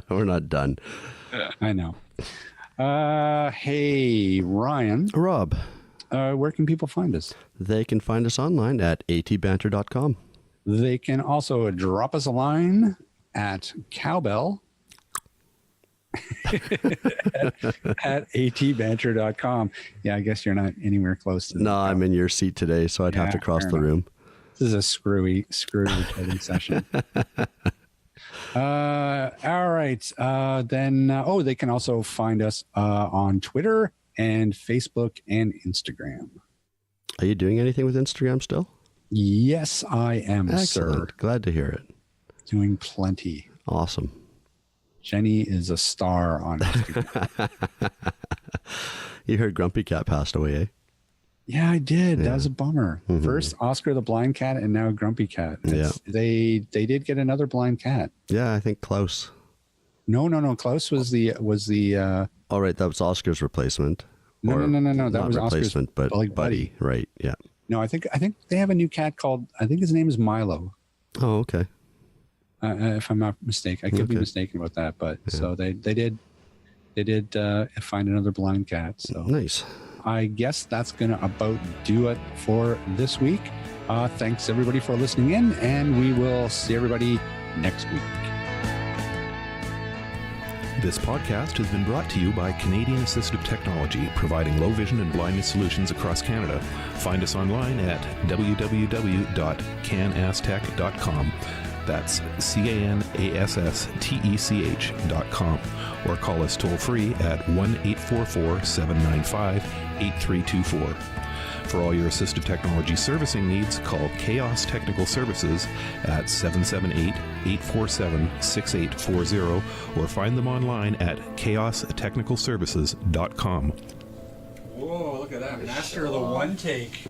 We're not done. I know. Hey, Ryan. Rob. Where can people find us? They can find us online at atbanter.com. They can also drop us a line at cowbell at atbanter.com. Yeah, I guess you're not anywhere close to that. No, I'm in your seat today, so I'd have to cross the room. This is a screwy recording session. All right. Then they can also find us on Twitter and Facebook and Instagram. Are you doing anything with Instagram still? Yes, I am. Excellent. Sir. Glad to hear it. Doing plenty. Awesome. Jenny is a star on Instagram. You heard Grumpy Cat passed away, eh? Yeah, I did. That was a bummer. Mm-hmm. First Oscar the blind cat, and now Grumpy Cat. They did get another blind cat. Yeah, I think Klaus. No. Klaus was the Oh, right, that was Oscar's replacement. No. That was replacement, Oscar's but buddy. Right? Yeah. No, I think they have a new cat called. I think his name is Milo. Oh, okay. If I'm not mistaken, I could be mistaken about that. But so they did find another blind cat. So nice. I guess that's going to about do it for this week. Thanks everybody for listening in, and we will see everybody next week. This podcast has been brought to you by Canadian Assistive Technology, providing low vision and blindness solutions across Canada. Find us online at www.canasstech.com. That's CANASSTECH.com, or call us toll free at 1-844-795-8324. For all your assistive technology servicing needs, call Chaos Technical Services at 778-847-6840, or find them online at chaostechnicalservices.com. Whoa, look at that. Master of the one take.